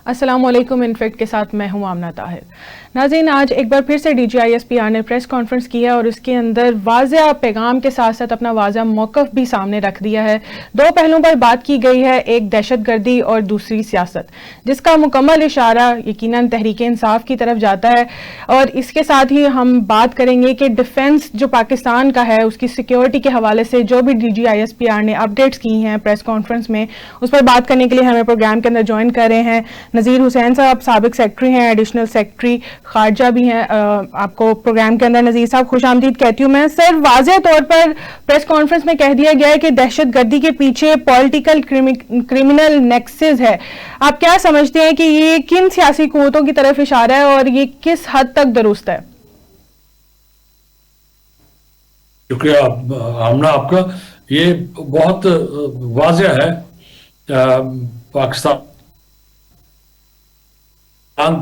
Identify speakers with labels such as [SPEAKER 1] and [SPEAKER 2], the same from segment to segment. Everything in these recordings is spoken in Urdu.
[SPEAKER 1] السلام علیکم. انفیکٹ کے ساتھ میں ہوں آمنہ طاہر. ناظرین، آج ایک بار پھر سے D G I S P R نے پریس کانفرنس کی ہے اور اس کے اندر واضح پیغام کے ساتھ ساتھ اپنا واضح موقف بھی سامنے رکھ دیا ہے. دو پہلوؤں پر بات کی گئی ہے، ایک دہشت گردی اور دوسری سیاست، جس کا مکمل اشارہ یقیناً تحریک انصاف کی طرف جاتا ہے. اور اس کے ساتھ ہی ہم بات کریں گے کہ ڈیفنس جو پاکستان کا ہے، اس کی سیکیورٹی کے حوالے سے جو بھی D G I S P R نے اپڈیٹس کی ہیں پریس کانفرنس میں، اس پر بات کرنے کے لیے ہمیں پروگرام کے اندر جوائن کر رہے ہیں نذیر حسین صاحب، سابق سیکرٹری ہیں، ایڈیشنل سیکرٹری خارجہ بھی ہیں. آپ کو پروگرام کے اندر نذیر صاحب خوش آمدید کہتی ہوں میں. سر، واضح طور پر پریس کانفرنس میں کہہ دیا گیا ہے کہ دہشت گردی کے پیچھے پولیٹیکل کرمنل نیکسس ہے. آپ کیا سمجھتے ہیں کہ یہ کن سیاسی قوتوں کی طرف اشارہ ہے اور یہ کس حد تک درست ہے؟
[SPEAKER 2] شکریہ آمنہ آپ کا. یہ بہت واضح ہے. پاکستان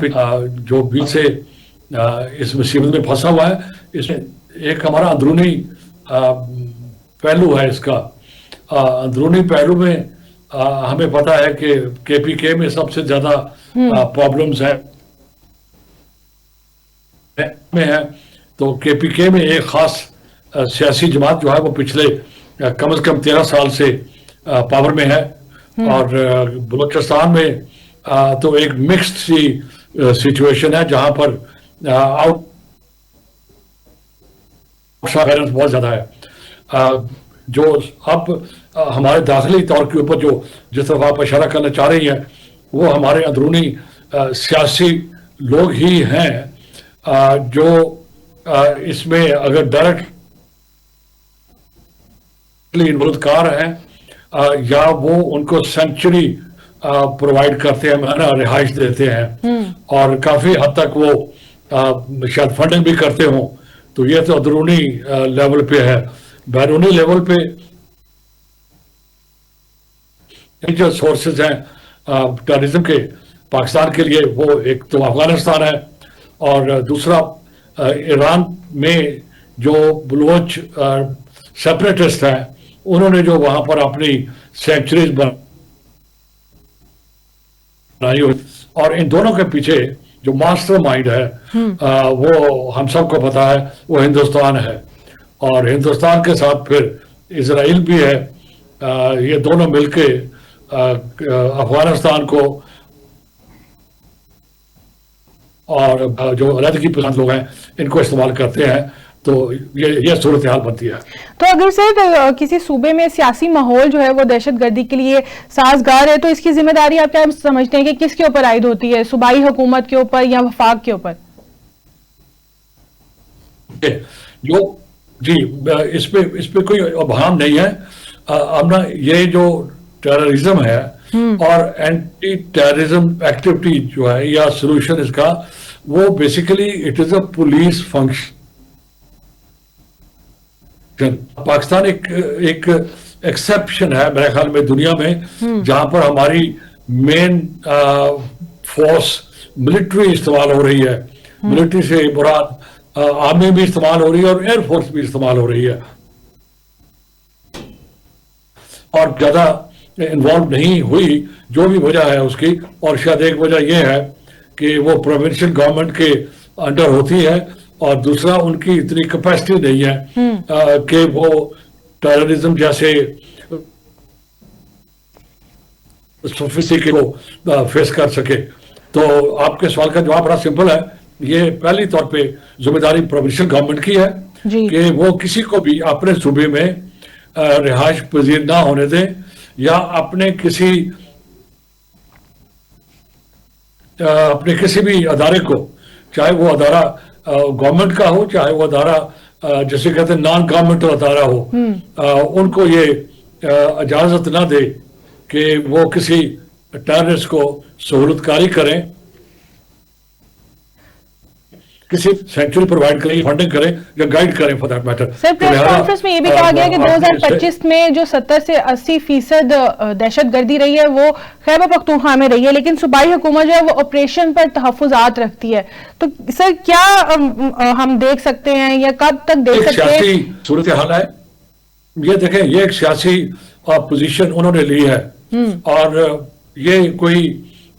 [SPEAKER 2] پہ جو بھی سے اس مصیبت میں پھنسا ہوا ہے، اس میں ایک ہمارا اندرونی پہلو ہے. اس کا اندرونی پہلو میں ہمیں پتا ہے کہ کے پی کے میں سب سے زیادہ پرابلمز ہیں. تو کے پی کے میں ایک خاص سیاسی جماعت جو ہے وہ پچھلے کم از کم 13 سال سے پاور میں ہے. اور بلوچستان میں تو ایک مکسڈ سی سچویشن ہے، جہاں پر بہت زیادہ ہے. جو اب ہمارے داخلی طور کے اوپر جس طرف آپ اشارہ کرنا چاہ رہی ہیں، وہ ہمارے اندرونی سیاسی لوگ ہی ہیں جو اس میں اگر ڈائریکٹلی انولد کار ہیں یا وہ ان کو سینکچری پرووائڈ کرتے ہیں، رہائش دیتے ہیں، اور کافی حد تک وہ شاید فنڈنگ بھی کرتے ہوں. تو یہ تو اندرونی لیول پہ ہے. بیرونی لیول پہ جو سورسز ہیں ٹیررزم کے پاکستان کے لیے، وہ ایک تو افغانستان ہے، اور دوسرا ایران میں جو بلوچ سیپریٹسٹ ہیں، انہوں نے جو وہاں پر اپنی سینکچریز بنائی ہوئی. اور ان دونوں کے پیچھے جو ماسٹر مائنڈ ہے وہ ہم سب کو پتا ہے، وہ ہندوستان ہے. اور ہندوستان کے ساتھ پھر اسرائیل بھی ہے. یہ دونوں مل کے افغانستان کو اور جو علیحدگی پسند لوگ ہیں ان کو استعمال کرتے ہیں. تو یہ صورتحال بنتی ہے.
[SPEAKER 1] تو اگر سر کسی صوبے میں سیاسی ماحول جو ہے وہ دہشت گردی کے لیے سازگار ہے، تو اس کی ذمہ داری آپ کیا سمجھتے ہیں کہ کس کے اوپر عائد ہوتی ہے؟ صوبائی حکومت کے اوپر یا وفاق کے اوپر؟
[SPEAKER 2] جی، اس پہ کوئی ابہام نہیں ہے. امنا، یہ جو ٹیررزم ہے اور اینٹی ٹیررزم ایکٹیویٹی جو ہے یا سولوشن اس کا، وہ basically it is a police function. Pakistan ایک ایکسیپشن ہے میرے خیال میں دنیا میں، جہاں پر ہماری مین فورس ملٹری استعمال ہو رہی ہے. ملٹری سے مراد آرمی بھی استعمال ہو رہی ہے اور ایئر فورس بھی استعمال ہو رہی ہے، اور زیادہ انوالو نہیں ہوئی. جو بھی وجہ ہے اس کی، اور شاید ایک وجہ یہ ہے کہ وہ پروونشل گورنمنٹ کے انڈر ہوتی ہے، اور دوسرا ان کی اتنی کیپیسٹی نہیں ہے کہ وہ ٹیررزم جیسے سوفسٹیکیٹڈ کو فیس کر سکے. تو آپ کے سوال کا جواب بڑا سمپل ہے. یہ پہلی طور پہ ذمہ داری پروونشل گورنمنٹ کی ہے کہ وہ کسی کو بھی اپنے صوبے میں رہائش پذیر نہ ہونے دیں، یا اپنے کسی بھی ادارے کو، چاہے وہ ادارہ گورنمنٹ کا ہو، چاہے وہ ادارہ جیسے کہتے ہیں نان گورنمنٹل ادارہ ہو، ان کو یہ اجازت نہ دے کہ وہ کسی ٹیررسٹ کو سہولت کاری کریں، کسی سینکچری پرووائڈ کریں، فنڈنگ کریں یا گائیڈ کریں for that matter.
[SPEAKER 1] Sir, press conference میں یہ بھی کہا گیا کہ 2025 میں جو 70 سے 80% دہشت گردی رہی ہے وہ خیبر پختونخوا میں رہی ہے، لیکن صوبائی حکومت جو ہے وہ آپریشن پر تحفظات رکھتی ہے. تو سر کیا ہم دیکھ سکتے ہیں یا کب تک دیکھ سکتے ہیں؟
[SPEAKER 2] سیاسی صورتحال ہے یہ. دیکھیں، یہ ایک سیاسی پوزیشن انہوں نے لی ہے، اور یہ کوئی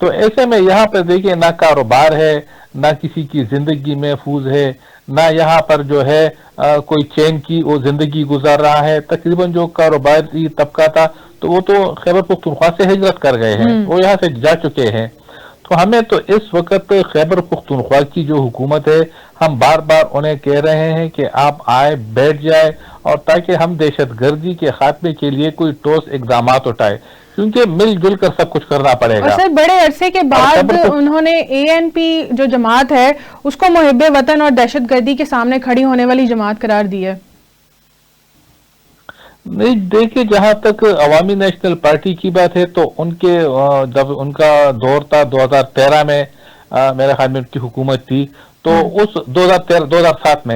[SPEAKER 3] تو ایسے میں یہاں پر دیکھیں نہ کاروبار ہے، نہ کسی کی زندگی محفوظ ہے، نہ یہاں پر جو ہے کوئی چین کی وہ زندگی گزار رہا ہے. تقریباً جو کاروباری طبقہ تھا تو وہ تو خیبر پختونخوا سے ہجرت کر گئے ہیں، وہ یہاں سے جا چکے ہیں. تو ہمیں تو اس وقت خیبر پختونخوا کی جو حکومت ہے، ہم بار بار انہیں کہہ رہے ہیں کہ آپ آئے بیٹھ جائے، اور تاکہ ہم دہشت گردی کے خاتمے کے لیے کوئی ٹھوس اقدامات اٹھائے، کیونکہ مل جل کر سب کچھ کرنا پڑے گا.
[SPEAKER 1] اور سر بڑے عرصے کے بعد انہوں نے ANP جو جماعت ہے اس کو محب وطن اور دہشت گردی کے سامنے کھڑی ہونے والی جماعت قرار دی ہے.
[SPEAKER 3] نہیں دیکھیں، جہاں تک عوامی نیشنل پارٹی کی بات ہے تو ان کے جب ان کا دور تھا 2013 میں، میرے خیال میں ان کی حکومت تھی، تو اس 2007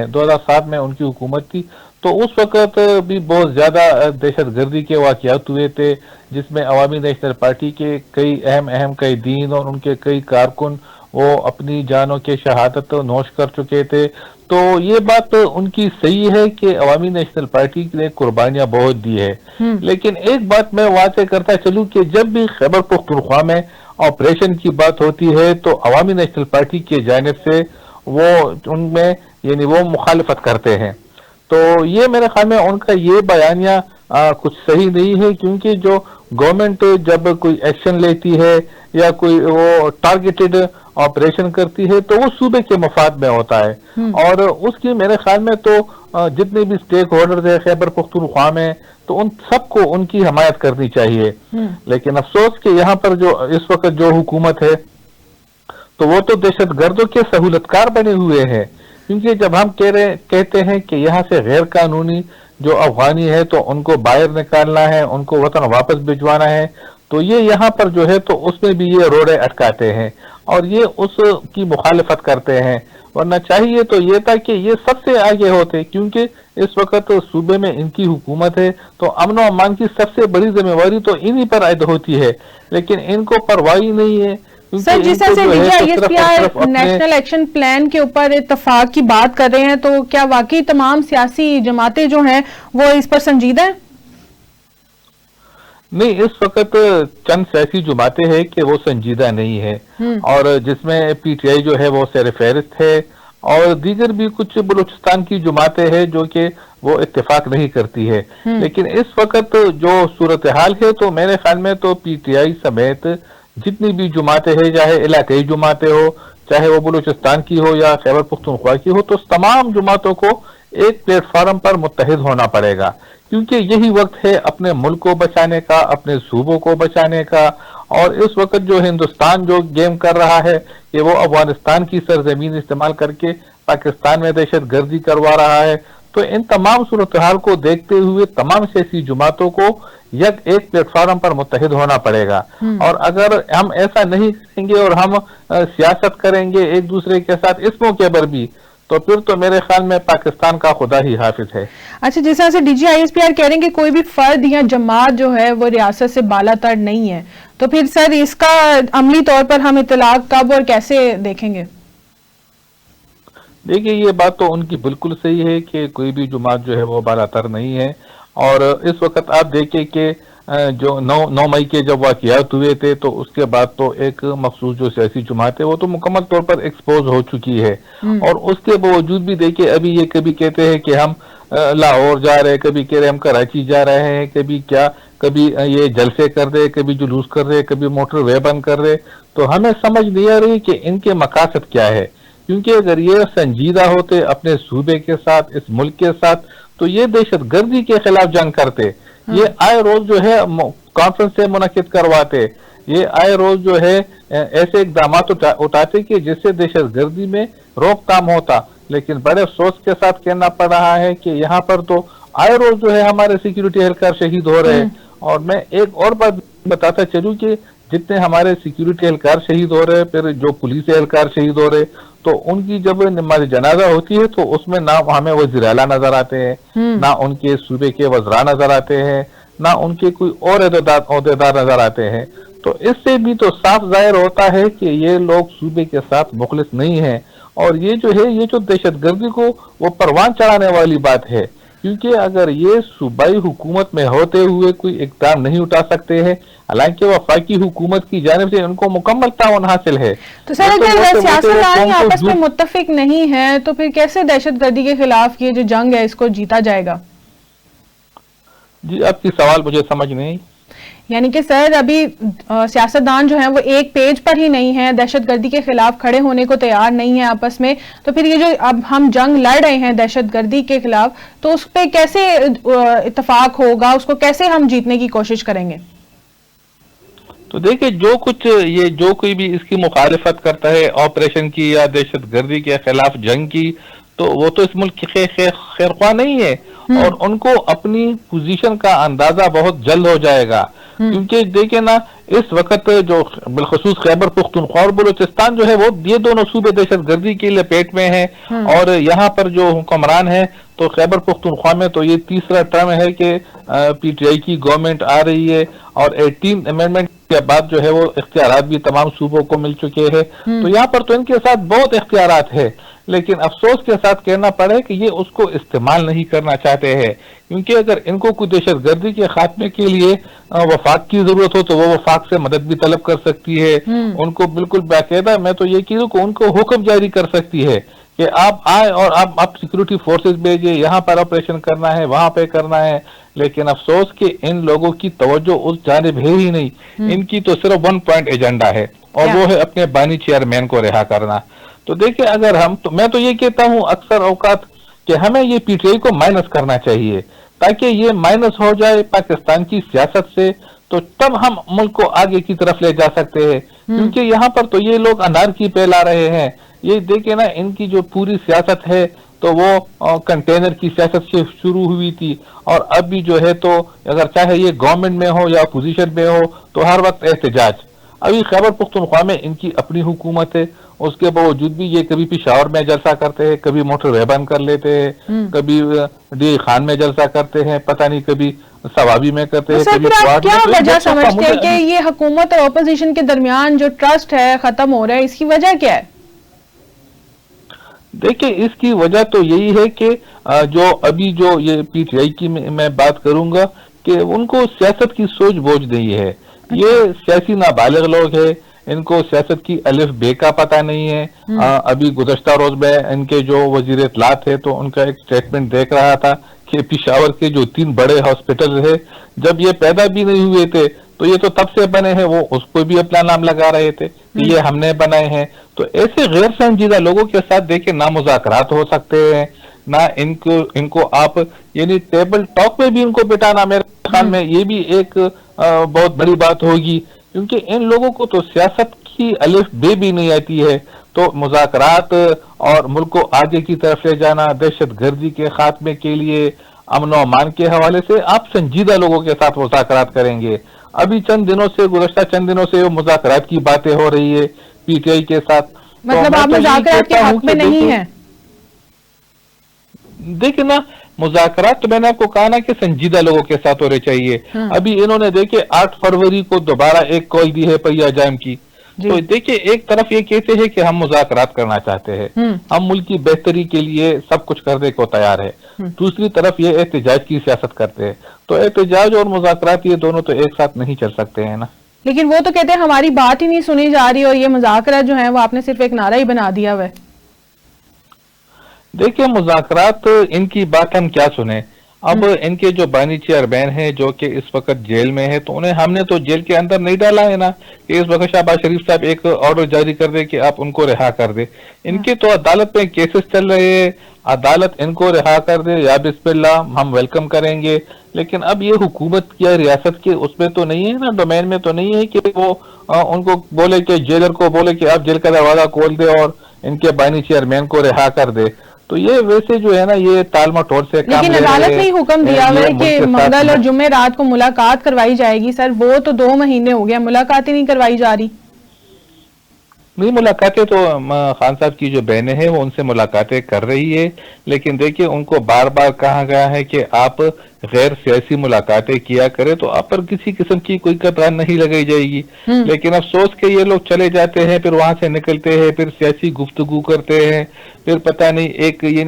[SPEAKER 3] میں ان کی حکومت تھی، تو اس وقت بھی بہت زیادہ دہشت گردی کے واقعات ہوئے تھے، جس میں عوامی نیشنل پارٹی کے کئی اہم قائدین اور ان کے کئی کارکن وہ اپنی جانوں کے شہادت نوش کر چکے تھے. تو یہ بات ان کی صحیح ہے کہ عوامی نیشنل پارٹی نے قربانیاں بہت دی ہے، لیکن ایک بات میں واضح کرتا چلوں کہ جب بھی خیبر پختونخوا میں آپریشن کی بات ہوتی ہے تو عوامی نیشنل پارٹی کی جانب سے وہ ان میں یعنی وہ مخالفت کرتے ہیں. تو یہ میرے خیال میں ان کا یہ بیانیہ کچھ صحیح نہیں ہے، کیونکہ جو گورنمنٹ جب کوئی ایکشن لیتی ہے یا کوئی وہ ٹارگیٹڈ آپریشن کرتی ہے تو وہ صوبے کے مفاد میں ہوتا ہے، اور اس کی میرے خیال میں تو جتنے بھی سٹیک ہولڈرز ہیں خیبر پختونخوا میں تو ان سب کو ان کی حمایت کرنی چاہیے. لیکن افسوس کہ یہاں پر جو اس وقت جو حکومت ہے تو وہ تو دہشت گردوں کے سہولت کار بنے ہوئے ہیں، کیونکہ جب ہم کہتے ہیں کہ یہاں سے غیر قانونی جو افغانی ہے تو ان کو باہر نکالنا ہے، ان کو وطن واپس بھجوانا ہے، تو یہ یہاں پر جو ہے تو اس میں بھی یہ روڑے اٹکاتے ہیں اور یہ اس کی مخالفت کرتے ہیں. ورنہ چاہیے تو یہ تھا کہ یہ سب سے آگے ہوتے، کیونکہ اس وقت صوبے میں ان کی حکومت ہے تو امن و امان کی سب سے بڑی ذمہ داری تو انہی پر عائد ہوتی ہے، لیکن ان کو پرواہ نہیں ہے.
[SPEAKER 1] سر جس طرح سے DGISPR نیشنل ایکشن پلان کے اوپر اتفاق کی بات کر رہے ہیں، تو کیا واقعی تمام سیاسی جماعتیں جو ہیں وہ اس پر سنجیدہ ہیں؟
[SPEAKER 3] نہیں، اس وقت چند سیاسی جماعتیں ہیں کہ وہ سنجیدہ نہیں ہے، اور جس میں PTI جو ہے وہ سیر فہرست ہے، اور دیگر بھی کچھ بلوچستان کی جماعتیں ہیں جو کہ وہ اتفاق نہیں کرتی ہے. لیکن اس وقت جو صورتحال ہے تو میرے خیال میں تو PTI سمیت جتنی بھی جماعتیں ہیں، چاہے علاقائی جماعتیں ہو، چاہے وہ بلوچستان کی ہو یا خیبر پختونخوا کی ہو، تو تمام جماعتوں کو ایک پلیٹ فارم پر متحد ہونا پڑے گا، کیونکہ یہی وقت ہے اپنے ملک کو بچانے کا، اپنے صوبوں کو بچانے کا. اور اس وقت جو ہندوستان جو گیم کر رہا ہے کہ وہ افغانستان کی سرزمین استعمال کر کے پاکستان میں دہشت گردی کروا رہا ہے، تو ان تمام صورتحال کو دیکھتے ہوئے تمام سیاسی جماعتوں کو ایک پلیٹ فارم پر متحد ہونا پڑے گا. اور اگر ہم ایسا نہیں کریں گے اور ہم سیاست کریں گے ایک دوسرے کے ساتھ اس موقع پر بھی، تو پھر تو میرے خیال میں پاکستان کا خدا ہی حافظ ہے.
[SPEAKER 1] اچھا، جس طرح سے DGISPR کہہ رہے ہیں کہ کوئی بھی فرد یا جماعت جو ہے وہ ریاست سے بالا تر نہیں ہے، تو پھر سر اس کا عملی طور پر ہم اطلاق کب اور کیسے دیکھیں گے؟
[SPEAKER 3] دیکھیے، یہ بات تو ان کی بالکل صحیح ہے کہ کوئی بھی جماعت جو ہے وہ بالا تر نہیں ہے. اور اس وقت آپ دیکھیں کہ جو 9 مئی کے جب واقعات ہوئے تھے تو اس کے بعد تو ایک مخصوص جو سیاسی جماعت ہے وہ تو مکمل طور پر ایکسپوز ہو چکی ہے، اور اس کے باوجود بھی دیکھیں ابھی یہ کبھی کہتے ہیں کہ ہم لاہور جا رہے ہیں، کبھی کہہ رہے ہم کراچی جا رہے ہیں، کبھی یہ جلسے کر رہے، کبھی جلوس کر رہے، کبھی موٹر وے بند کر رہے. تو ہمیں سمجھ نہیں آ رہی کہ ان کے مقاصد کیا ہے، کیونکہ اگر یہ سنجیدہ ہوتے اپنے صوبے کے ساتھ، اس ملک کے ساتھ، تو یہ دہشت گردی کے خلاف جنگ کرتے. یہ آئے روز جو ہے کانفرنس سے منعقد کرواتے، یہ آئے روز جو ہے ایسے اقدامات اٹھاتے کہ جس سے دہشت گردی میں روک تھام ہوتا. لیکن بڑے افسوس کے ساتھ کہنا پڑ رہا ہے کہ یہاں پر تو آئے روز جو ہے ہمارے سیکیورٹی اہلکار شہید ہو رہے ہیں. اور میں ایک اور بات بتاتا چلوں کہ جتنے ہمارے سیکیورٹی اہلکار شہید ہو رہے، پھر جو پولیس اہلکار شہید ہو رہے، تو ان کی جب نماز جنازہ ہوتی ہے تو اس میں نہ ہمیں وزیر اعلیٰ نظر آتے ہیں، نہ ان کے صوبے کے وزراء نظر آتے ہیں، نہ ان کے کوئی اور عہدیدار نظر آتے ہیں. تو اس سے بھی تو صاف ظاہر ہوتا ہے کہ یہ لوگ صوبے کے ساتھ مخلص نہیں ہیں، اور یہ جو دہشت گردی کو وہ پروان چڑھانے والی بات ہے. کیونکہ اگر یہ صوبائی حکومت میں ہوتے ہوئے کوئی اقدام نہیں اٹھا سکتے ہیں، حالانکہ وفاقی حکومت کی جانب سے ان کو مکمل تعاون حاصل ہے.
[SPEAKER 1] تو سر اگر سیاستدان آپس میں متفق نہیں ہیں تو پھر کیسے دہشت گردی کے خلاف یہ جو جنگ ہے اس کو جیتا جائے گا؟
[SPEAKER 3] جی آپ کی سوال مجھے سمجھ نہیں.
[SPEAKER 1] یعنی کہ سر ابھی سیاستدان جو ہیں وہ ایک پیج پر ہی نہیں ہیں، دہشت گردی کے خلاف کھڑے ہونے کو تیار نہیں ہیں آپس میں، تو پھر یہ جو اب ہم جنگ لڑ رہے ہیں دہشت گردی کے خلاف، تو اس پہ کیسے اتفاق ہوگا، اس کو کیسے ہم جیتنے کی کوشش کریں گے؟
[SPEAKER 3] تو دیکھیں جو کوئی بھی اس کی مخالفت کرتا ہے آپریشن کی یا دہشت گردی کے خلاف جنگ کی، تو وہ تو اس ملک کی خیرخواہ نہیں ہے، اور ان کو اپنی پوزیشن کا اندازہ بہت جلد ہو جائے گا. کیونکہ دیکھیں نا اس وقت جو بالخصوص خیبر پختونخوا اور بلوچستان جو ہے وہ یہ دونوں صوبے دہشت گردی کی لپیٹ میں ہیں، اور یہاں پر جو حکمران ہیں تو خیبر پختونخوا میں تو یہ تیسرا ٹرم ہے کہ پی ٹی آئی کی گورنمنٹ آ رہی ہے، اور 18 امینڈمنٹ کے بعد جو ہے وہ اختیارات بھی تمام صوبوں کو مل چکے ہیں. تو یہاں پر تو ان کے ساتھ بہت اختیارات ہے، لیکن افسوس کے ساتھ کہنا پڑے کہ یہ اس کو استعمال نہیں کرنا چاہتے ہیں. کیونکہ اگر ان کو کوئی دہشت گردی کے خاتمے کے لیے وفاق کی ضرورت ہو تو وہ وفاق سے مدد بھی طلب کر سکتی ہے. ان کو بالکل باقاعدہ میں تو یہ چیزوں کو ان کو حکم جاری کر سکتی ہے کہ آپ آئے اور آپ سیکورٹی فورسز بھیجے، یہاں پر آپریشن کرنا ہے، وہاں پہ کرنا ہے. لیکن افسوس کہ ان لوگوں کی توجہ اس جانب ہے ہی نہیں. ان کی تو صرف 1 پوائنٹ ایجنڈا ہے، اور وہ ہے اپنے بانی چیئرمین کو رہا کرنا. تو دیکھیں اگر میں تو یہ کہتا ہوں اکثر اوقات کہ ہمیں یہ پی ٹی آئی کو مائنس کرنا چاہیے، تاکہ یہ مائنس ہو جائے پاکستان کی سیاست سے، تو تب ہم ملک کو آگے کی طرف لے جا سکتے ہیں. کیونکہ یہاں پر تو یہ لوگ انارکی پھیلا رہے ہیں. یہ دیکھیں نا ان کی جو پوری سیاست ہے تو وہ کنٹینر کی سیاست سے شروع ہوئی تھی، اور اب بھی جو ہے تو اگر چاہے یہ گورنمنٹ میں ہو یا اپوزیشن میں ہو تو ہر وقت احتجاج. ابھی خیبر پختونخوا میں ان کی اپنی حکومت ہے، اس کے باوجود بھی یہ کبھی پشاور میں جلسہ کرتے ہیں، کبھی موٹر وے بند کر لیتے ہیں، کبھی ڈی خان میں جلسہ کرتے ہیں، پتہ نہیں کبھی سوابی میں کرتے ہیں.
[SPEAKER 1] کیا وجہ سمجھتے ہیں کہ یہ حکومت اور اپوزیشن کے درمیان جو ٹرسٹ ہے ختم ہو رہا ہے، اس کی وجہ کیا ہے؟
[SPEAKER 3] دیکھیں اس کی وجہ تو یہی ہے کہ جو ابھی جو یہ پی ٹی آئی کی میں بات کروں گا کہ ان کو سیاست کی سوچ بوجھ نہیں ہے. یہ سیاسی نابالغ لوگ ہیں، ان کو سیاست کی الف بے کا پتہ نہیں ہے. ابھی گزشتہ روز میں ان کے جو وزیر اطلاعات ہے تو ان کا ایک سٹیٹمنٹ دیکھ رہا تھا کہ پشاور کے جو 3 بڑے ہاسپٹل ہے جب یہ پیدا بھی نہیں ہوئے تھے تو یہ تو تب سے بنے ہیں، وہ اس کو بھی اپنا نام لگا رہے تھے کہ یہ ہم نے بنائے ہیں. تو ایسے غیر سنجیدہ لوگوں کے ساتھ دیکھیں نہ مذاکرات ہو سکتے ہیں، نہ ان کو آپ یعنی ٹیبل ٹاک میں بھی ان کو بٹانا میرے خیال میں یہ بھی ایک بہت بڑی بات ہوگی. کیونکہ ان لوگوں کو تو سیاست کی الف بے بھی نہیں آتی ہے. تو مذاکرات اور ملک کو آگے کی طرف لے جانا، دہشت گردی کے خاتمے کے لیے امن و امان کے حوالے سے آپ سنجیدہ لوگوں کے ساتھ مذاکرات کریں گے. ابھی گزشتہ چند دنوں سے مذاکرات کی باتیں ہو رہی ہے پی ٹی آئی کے ساتھ.
[SPEAKER 1] مطلب آپ مذاکرات کے حق میں نہیں ہیں؟
[SPEAKER 3] دیکھیں نا مذاکرات تو میں نے آپ کو کہا نا کہ سنجیدہ لوگوں کے ساتھ ہونے چاہیے. ابھی انہوں نے دیکھیں 8 فروری کو دوبارہ ایک کال دی ہے پریا جائم کی. تو دیکھیں ایک طرف یہ کہتے ہیں کہ ہم مذاکرات کرنا چاہتے ہیں، ہم ملک کی بہتری کے لیے سب کچھ کرنے کو تیار ہے، دوسری طرف یہ احتجاج کی سیاست کرتے ہیں. تو احتجاج اور مذاکرات یہ دونوں تو ایک ساتھ نہیں چل سکتے ہیں نا.
[SPEAKER 1] لیکن وہ تو کہتے ہیں ہماری بات ہی نہیں سنی جا رہی اور یہ مذاکرات جو ہیں وہ آپ نے صرف ایک نعرہ ہی بنا دیا ہوا ہے.
[SPEAKER 3] دیکھیں مذاکرات ان کی بات ہم کیا سنیں. اب ان کے جو بانی چیئرمین ہیں جو کہ اس وقت جیل میں ہے تو انہیں ہم نے تو جیل کے اندر نہیں ڈالا ہے نا کہ اس وقت شہباز شریف صاحب ایک آرڈر جاری کر دے کہ آپ ان کو رہا کر دے. ان کے تو عدالت میں کیسز چل رہے ہیں، عدالت ان کو رہا کر دے یا بسم اللہ ہم ویلکم کریں گے. لیکن اب یہ حکومت یا ریاست کے اس میں تو نہیں ہے نا، ڈومین میں تو نہیں ہے کہ وہ ان کو بولے کہ جیلر کو بولے کہ آپ جیل کا دروازہ کھول دے اور ان کے بانی چیئرمین کو رہا کر دے. تو یہ ویسے جو ہے نا یہ ٹال مٹول سے کام.
[SPEAKER 1] لیکن عدالت نے حکم دیا ہوا ہے کہ منگل اور جمعے رات کو ملاقات کروائی جائے گی. سر وہ تو 2 مہینے ہو گیا ملاقات ہی نہیں کروائی جا رہی.
[SPEAKER 3] نہیں ملاقاتیں تو خان صاحب کی جو بہنیں ہیں وہ ان سے ملاقاتیں کر رہی ہے، لیکن دیکھیں ان کو بار بار کہا گیا ہے کہ آپ غیر سیاسی ملاقاتیں کیا کرے تو آپ پر کسی قسم کی کوئی قطع نہیں لگائی جائے گی. لیکن افسوس کہ یہ لوگ چلے جاتے ہیں، پھر وہاں سے نکلتے ہیں، پھر سیاسی گفتگو کرتے ہیں، پھر پتہ نہیں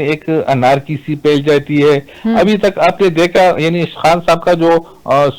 [SPEAKER 3] ایک انارکی سی پھیل جاتی ہے. ابھی تک آپ نے دیکھا یعنی خان صاحب کا جو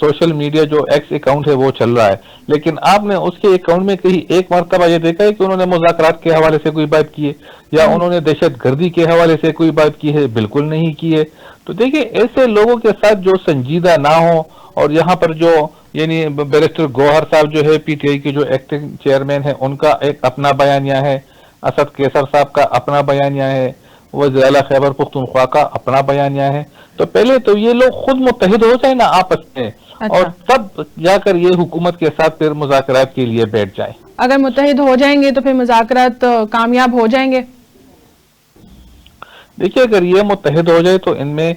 [SPEAKER 3] سوشل میڈیا جو ایکس اکاؤنٹ ہے وہ چل رہا ہے، لیکن آپ نے اس کے اکاؤنٹ میں کہیں ایک مرتبہ یہ دیکھا ہے کہ انہوں نے مذاکرات کے حوالے سے کوئی بات کی ہے یا انہوں نے دہشت گردی کے حوالے سے کوئی بات کی ہے؟ بالکل نہیں کی ہے. تو دیکھیں ایسے لوگوں کے ساتھ جو سنجیدہ نہ ہو، اور یہاں پر جو یعنی بیرسٹر گوہر صاحب جو ہے پی ٹی آئی کے جو ایکٹنگ چیئرمین ہے، ان کا ایک اپنا بیانیہ ہے، اسد کیسر صاحب کا اپنا بیانیہ ہے، وزیر اعلیٰ خیبر پختونخوا کا اپنا بیانیہ ہے. تو پہلے تو یہ لوگ خود متحد ہو جائیں نا آپس میں، اور تب جا کر یہ حکومت کے ساتھ پھر مذاکرات کے لیے بیٹھ جائیں.
[SPEAKER 1] اگر متحد ہو جائیں گے تو پھر مذاکرات کامیاب ہو جائیں گے؟
[SPEAKER 3] دیکھیے اگر یہ متحد ہو جائے تو ان میں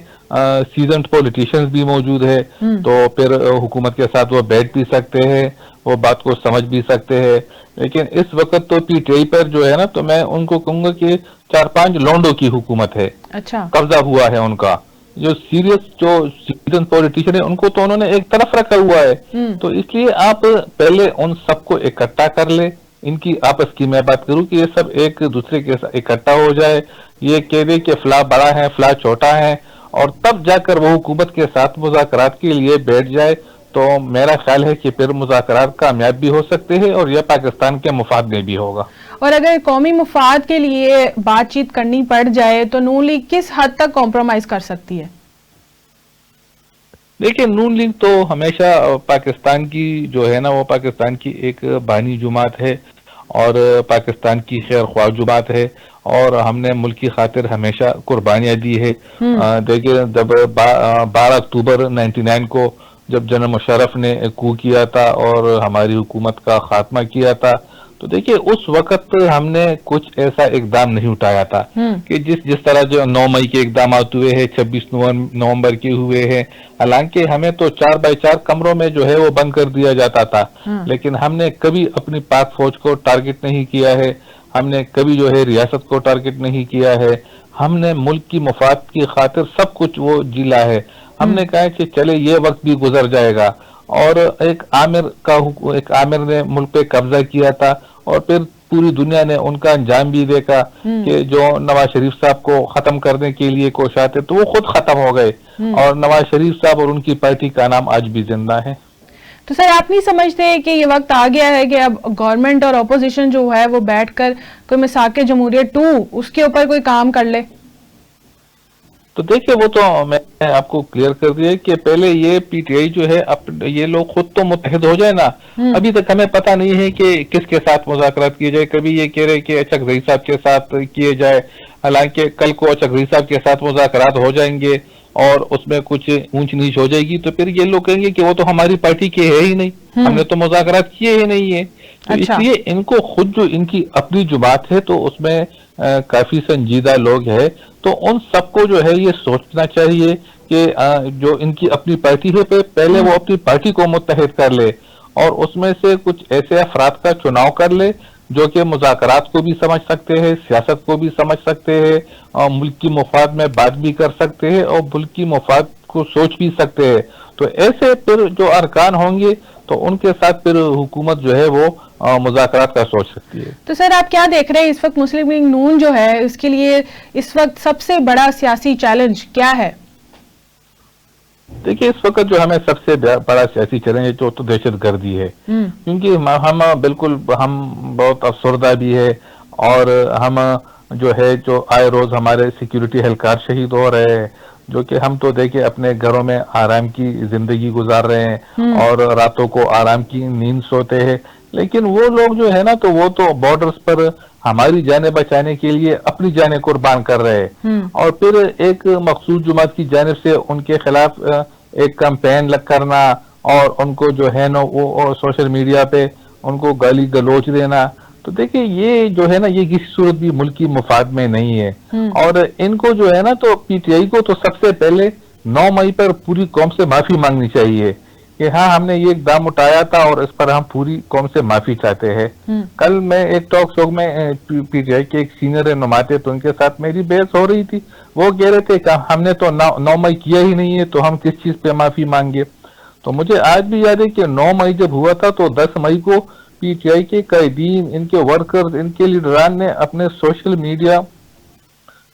[SPEAKER 3] سیزنڈ پولیٹیشنز بھی موجود ہے، تو پھر حکومت کے ساتھ وہ بیٹھ بھی سکتے ہیں، وہ بات کو سمجھ بھی سکتے ہیں. لیکن اس وقت تو پی ٹی آئی پر جو ہے نا، تو میں ان کو کہوں گا کہ 4-5 لونڈوں کی حکومت ہے، قبضہ ہوا ہے ان کا. جو سیریس جو سیزن پولیٹیشن ہے ان کو تو انہوں نے ایک طرف رکھا ہوا ہے. تو اس لیے آپ پہلے ان سب کو اکٹھا کر لیں. ان کی آپس کی میں بات کروں کہ یہ سب ایک دوسرے کے ساتھ اکٹھا ہو جائے، یہ کہہ دے کہ فلاں بڑا ہے فلاں چھوٹا ہے، اور تب جا کر وہ حکومت کے ساتھ مذاکرات کے لیے بیٹھ جائے تو میرا خیال ہے کہ پھر مذاکرات کامیاب بھی ہو سکتے ہیں اور یہ پاکستان کے مفاد میں بھی ہوگا.
[SPEAKER 1] اور اگر قومی مفاد کے لیے بات چیت کرنی پڑ جائے تو نون لیگ کس حد تک کمپرومائز کر سکتی ہے؟
[SPEAKER 3] دیکھیں نون لیگ تو ہمیشہ پاکستان کی جو ہے نا، وہ پاکستان کی ایک بانی جماعت ہے اور پاکستان کی خیر خواہ جماعت ہے، اور ہم نے ملک کی خاطر ہمیشہ قربانیاں دی ہے. دیکھیں جب 12 اکتوبر 99 کو جب جنرل مشرف نے کو کیا تھا اور ہماری حکومت کا خاتمہ کیا تھا، تو دیکھیے اس وقت ہم نے کچھ ایسا اقدام نہیں اٹھایا تھا کہ جس طرح جو 9 مئی کے اقدامات ہوئے ہیں، 26 نومبر کے ہوئے ہیں. حالانکہ ہمیں تو 4x4 کمروں میں جو ہے وہ بند کر دیا جاتا تھا، لیکن ہم نے کبھی اپنی پاک فوج کو ٹارگٹ نہیں کیا ہے، ہم نے کبھی جو ہے ریاست کو ٹارگٹ نہیں کیا ہے. ہم نے ملک کی مفاد کی خاطر سب کچھ وہ جیلا ہے. ہم نے کہا کہ چلے یہ وقت بھی گزر جائے گا. اور ایک عامر نے ملک پہ قبضہ کیا تھا، اور پھر پوری دنیا نے ان کا انجام بھی دیکھا کہ جو نواز شریف صاحب کو ختم کرنے کے لیے کوشاں تھے تو وہ خود ختم ہو گئے، اور نواز شریف صاحب اور ان کی پارٹی کا نام آج بھی زندہ ہے.
[SPEAKER 1] تو سر آپ نہیں سمجھتے کہ یہ وقت آ گیا ہے کہ اب گورنمنٹ اور اپوزیشن جو ہے وہ بیٹھ کر کوئی مساق جمہوریت 2 اس کے اوپر کوئی کام کر لے؟
[SPEAKER 3] تو دیکھیں وہ تو میں آپ کو کلیئر کر دیا کہ پہلے یہ پی ٹی آئی جو ہے یہ لوگ خود تو متحد ہو جائے نا. ابھی تک ہمیں پتہ نہیں ہے کہ کس کے ساتھ مذاکرات کیے جائے. کبھی یہ کہہ رہے کہ اچک زئی صاحب کے ساتھ کیے جائے، حالانکہ کل کو اچک زئی صاحب کے ساتھ مذاکرات ہو جائیں گے اور اس میں کچھ اونچ نیچ ہو جائے گی تو پھر یہ لوگ کہیں گے کہ وہ تو ہماری پارٹی کے ہے ہی نہیں، ہم نے تو مذاکرات کیے ہی نہیں ہے. تو اس لیے ان کو خود جو ان کی اپنی جماعت ہے تو اس میں کافی سنجیدہ لوگ ہیں، تو ان سب کو جو ہے یہ سوچنا چاہیے کہ جو ان کی اپنی پارٹی ہے پہلے وہ اپنی پارٹی کو متحد کر لے، اور اس میں سے کچھ ایسے افراد کا چناؤ کر لے جو کہ مذاکرات کو بھی سمجھ سکتے ہیں، سیاست کو بھی سمجھ سکتے ہیں، اور ملک کی مفاد میں بات بھی کر سکتے ہیں اور ملک کی مفاد کو سوچ بھی سکتے ہیں. تو ایسے پھر جو ارکان ہوں گے تو ان کے ساتھ پھر حکومت جو ہے وہ مذاکرات کا سوچ سکتی ہے. تو
[SPEAKER 1] سر آپ کیا دیکھ رہے ہیں اس وقت مسلم لیگ نون جو ہے اس کے لیے اس وقت سب سے بڑا سیاسی چیلنج کیا ہے؟
[SPEAKER 3] دیکھیے اس وقت جو ہمیں سب سے بڑا سیاسی چیلنج ہے جو تو دہشت گردی ہے، کیونکہ ہم بہت افسردہ بھی ہے، اور ہم جو ہے جو آئے روز ہمارے سیکیورٹی اہلکار شہید ہو رہے ہیں، جو کہ ہم تو دیکھیں اپنے گھروں میں آرام کی زندگی گزار رہے ہیں اور راتوں کو آرام کی نیند سوتے ہیں. لیکن وہ لوگ جو ہے نا تو وہ تو بارڈرز پر ہماری جانیں بچانے کے لیے اپنی جانیں قربان کر رہے ہیں، اور پھر ایک مخصوص جماعت کی جانب سے ان کے خلاف ایک کمپین کرنا اور ان کو جو ہے نا وہ سوشل میڈیا پہ ان کو گالی گلوچ دینا. تو دیکھیں یہ جو ہے نا یہ کسی صورت بھی ملکی مفاد میں نہیں ہے، اور ان کو جو ہے نا تو پی ٹی آئی کو تو سب سے پہلے 9 مئی پر پوری قوم سے معافی مانگنی چاہیے کہ ہاں ہم نے یہ اقدام اٹھایا تھا اور اس پر ہم پوری قوم سے معافی چاہتے ہیں. کل میں ایک ٹاک شو میں پی ٹی آئی کے ایک سینئر رہنما تھے تو ان کے ساتھ میری بحث ہو رہی تھی. وہ کہہ رہے تھے کہ ہم نے تو 9 مئی کیا ہی نہیں ہے تو ہم کس چیز پہ معافی مانگے. تو مجھے آج بھی یاد ہے کہ 9 مئی جب ہوا تھا تو 10 مئی کو پی ٹی آئی کے قائدین، ان کے ورکرز، ان کے لیڈران نے اپنے سوشل میڈیا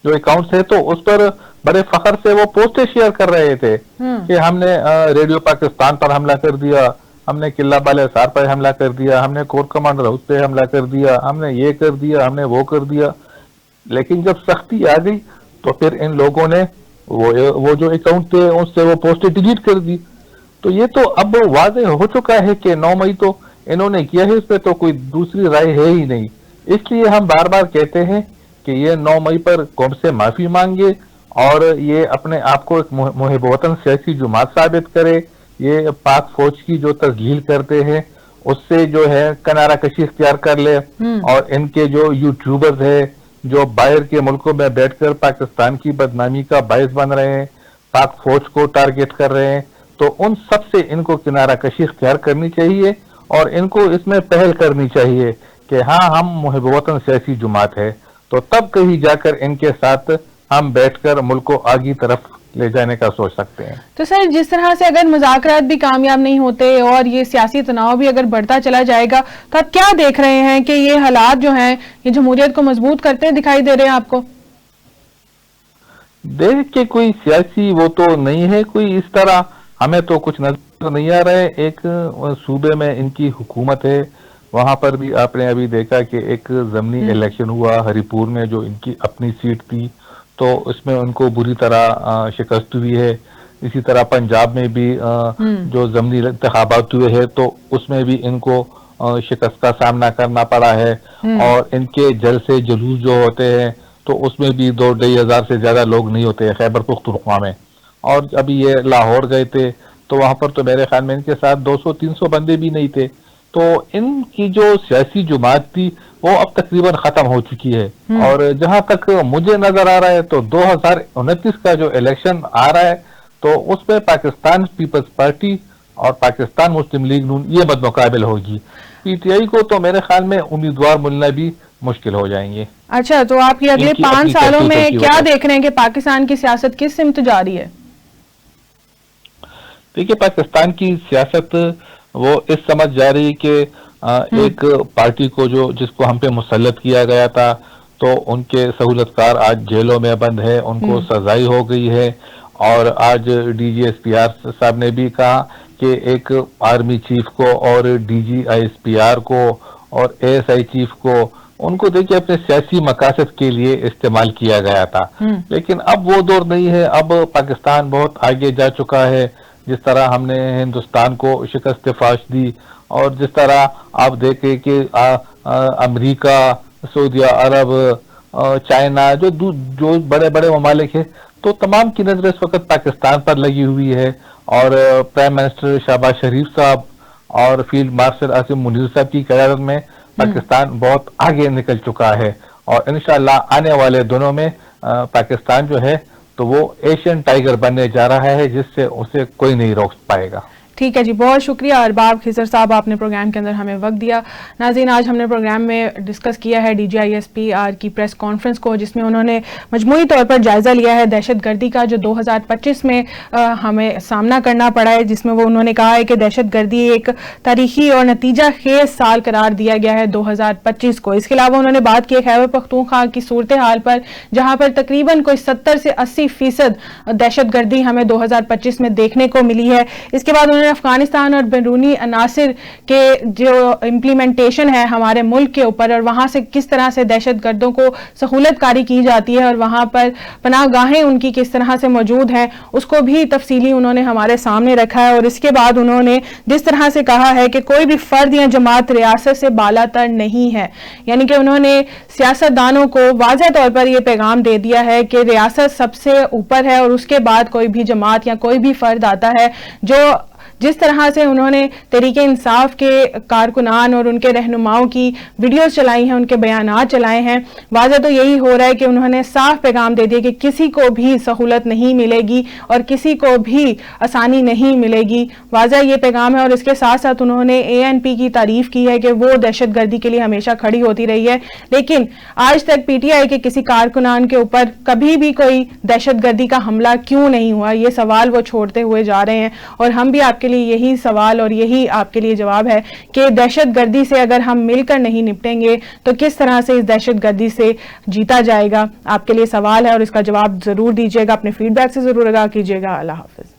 [SPEAKER 3] جو اکاؤنٹس ہے تو اس پر بڑے فخر سے وہ پوسٹیں شیئر کر رہے تھے کہ ہم نے ریڈیو پاکستان پر حملہ کر دیا، ہم نے قلعہ بال حصار پر حملہ کر دیا، ہم نے کور کمانڈر ہاؤس پہ حملہ کر دیا، ہم نے یہ کر دیا، ہم نے وہ کر دیا. لیکن جب سختی آ گئی تو پھر ان لوگوں نے وہ جو اکاؤنٹ تھے اس سے وہ پوسٹیں ڈیلیٹ کر دی. تو یہ تو اب واضح ہو چکا ہے کہ 9 مئی تو انہوں نے کیا ہے، اس پہ تو کوئی دوسری رائے ہے ہی نہیں. اس لیے ہم بار بار کہتے ہیں کہ یہ 9 مئی پر قوم سے معافی مانگے اور یہ اپنے آپ کو ایک محب وطن سیاسی جماعت ثابت کرے. یہ پاک فوج کی جو تسلیل کرتے ہیں اس سے جو ہے کنارہ کشی اختیار کر لے، اور ان کے جو یوٹیوبرز ہیں جو باہر کے ملکوں میں بیٹھ کر پاکستان کی بدنامی کا باعث بن رہے ہیں، پاک فوج کو ٹارگٹ کر رہے ہیں، تو ان سب سے ان کو کنارہ کشی اختیار کرنی چاہیے اور ان کو اس میں پہل کرنی چاہیے کہ ہاں ہم محب وطن سیاسی جماعت ہے. تو تب کہیں جا کر ان کے ساتھ ہم بیٹھ کر ملک کو آگے طرف لے جانے کا سوچ سکتے ہیں.
[SPEAKER 1] تو سر جس طرح سے اگر مذاکرات بھی کامیاب نہیں ہوتے اور یہ سیاسی تناؤ بھی اگر بڑھتا چلا جائے گا تو آپ کیا دیکھ رہے ہیں کہ یہ حالات جو ہیں یہ جمہوریت کو مضبوط کرتے دکھائی دے رہے ہیں آپ کو؟
[SPEAKER 3] دیکھ کے کوئی سیاسی وہ تو نہیں ہے کوئی اس طرح، ہمیں تو کچھ نظر نہیں آ رہا ہے. ایک صوبے میں ان کی حکومت ہے، وہاں پر بھی آپ نے ابھی دیکھا کہ ایک ضمنی الیکشن ہوا ہری پور میں جو ان کی اپنی سیٹ تھی تو اس میں ان کو بری طرح شکست ہوئی ہے. اسی طرح پنجاب میں بھی جو ضمنی انتخابات ہوئے ہیں تو اس میں بھی ان کو شکست کا سامنا کرنا پڑا ہے. اور ان کے جلسے جلوس جو ہوتے ہیں تو اس میں بھی 2,500 سے زیادہ لوگ نہیں ہوتے خیبر پختونخوا میں. اور ابھی یہ لاہور گئے تھے تو وہاں پر تو میرے خیال میں ان کے ساتھ 200-300 بندے بھی نہیں تھے. تو ان کی جو سیاسی جماعت تھی وہ اب تقریباً ختم ہو چکی ہے. اور جہاں تک مجھے نظر آ رہا ہے تو 2029 کا جو الیکشن آ رہا ہے تو اس میں پاکستان پیپلز پارٹی اور پاکستان مسلم لیگ نون یہ بدمقابل ہوگی. پی ٹی آئی کو تو میرے خیال میں امیدوار ملنا بھی مشکل ہو جائیں گے.
[SPEAKER 1] اچھا، تو آپ یہ اگلے 5 سالوں میں کیا دیکھ رہے ہیں کہ پاکستان کی سیاست کس سمت جا رہی ہے؟
[SPEAKER 3] دیکھیے پاکستان کی سیاست وہ اس سمجھ جا رہی کہ ایک پارٹی کو جس کو ہم پہ مسلط کیا گیا تھا تو ان کے سہولت کار آج جیلوں میں بند ہے، ان کو سزائی ہو گئی ہے. اور آج D G S P R صاحب نے بھی کہا کہ ایک آرمی چیف کو اور D G I S P R کو اور اے ایس آئی چیف کو ان کو دیکھیے اپنے سیاسی مقاصد کے لیے استعمال کیا گیا تھا. لیکن اب وہ دور نہیں ہے، اب پاکستان بہت آگے جا چکا ہے. جس طرح ہم نے ہندوستان کو شکست فاش دی اور جس طرح آپ دیکھیں کہ امریکہ، سعودی عرب، چائنا جو بڑے بڑے ممالک ہیں تو تمام کی نظر اس وقت پاکستان پر لگی ہوئی ہے. اور پرائم منسٹر شہباز شریف صاحب اور فیلڈ مارشل عاصم منیر صاحب کی قیادت میں پاکستان بہت آگے نکل چکا ہے. اور انشاءاللہ آنے والے دنوں میں پاکستان جو ہے تو وہ ایشین ٹائیگر بننے جا رہا ہے جس سے اسے کوئی نہیں روک پائے گا.
[SPEAKER 1] ٹھیک ہے جی، بہت شکریہ ارباب خضر صاحب، آپ نے پروگرام کے اندر ہمیں وقت دیا. ناظرین، آج ہم نے پروگرام میں ڈسکس کیا ہے D G I S P R کی پریس کانفرنس کو، جس میں انہوں نے مجموعی طور پر جائزہ لیا ہے دہشت گردی کا جو 2025 میں ہمیں سامنا کرنا پڑا ہے، جس میں وہ انہوں نے کہا ہے کہ دہشت گردی ایک تاریخی اور نتیجہ خیز سال قرار دیا گیا ہے 2025 کو. اس کے علاوہ انہوں نے بات کی خیبر پختونخوا کی صورتحال پر، جہاں پر تقریباً کوئی 70 سے 80% دہشت گردی ہمیں 2025 میں دیکھنے کو ملی ہے. اس کے بعد انہوں نے افغانستان اور بیرونی عناصر کے جو امپلیمنٹیشن ہے ہمارے ملک کے اوپر اور وہاں سے کس طرح سے دہشت گردوں کو سہولت کاری کی جاتی ہے اور وہاں پر پناہ گاہیں ان کی کس طرح سے موجود ہیں اس کو بھی تفصیلی انہوں نے ہمارے سامنے رکھا ہے. اور اس کے بعد انہوں نے جس طرح سے کہا ہے کہ کوئی بھی فرد یا جماعت ریاست سے بالا تر نہیں ہے، یعنی کہ انہوں نے سیاست دانوں کو واضح طور پر یہ پیغام دے دیا ہے کہ ریاست سب سے اوپر ہے اور اس کے بعد کوئی بھی جماعت یا کوئی بھی فرد آتا ہے جو جس طرح سے انہوں نے تحریک انصاف کے کارکنان اور ان کے رہنماؤں کی ویڈیوز چلائی ہیں، ان کے بیانات چلائے ہیں، واضح تو یہی ہو رہا ہے کہ انہوں نے صاف پیغام دے دیا کہ کسی کو بھی سہولت نہیں ملے گی اور کسی کو بھی آسانی نہیں ملے گی. واضح یہ پیغام ہے. اور اس کے ساتھ ساتھ انہوں نے ANP کی تعریف کی ہے کہ وہ دہشت گردی کے لیے ہمیشہ کھڑی ہوتی رہی ہے، لیکن آج تک PTI کے کسی کارکنان کے اوپر کبھی بھی کوئی دہشت گردی کا حملہ کیوں نہیں ہوا، یہ سوال وہ چھوڑتے ہوئے جا رہے ہیں. اور ہم بھی آپ کے لیے یہی سوال اور یہی آپ کے لیے جواب ہے کہ دہشت گردی سے اگر ہم مل کر نہیں نپٹیں گے تو کس طرح سے اس دہشت گردی سے جیتا جائے گا. آپ کے لیے سوال ہے اور اس کا جواب ضرور دیجیے گا. اپنے فیڈ بیک سے ضرور آگاہ کیجیے گا. اللہ حافظ.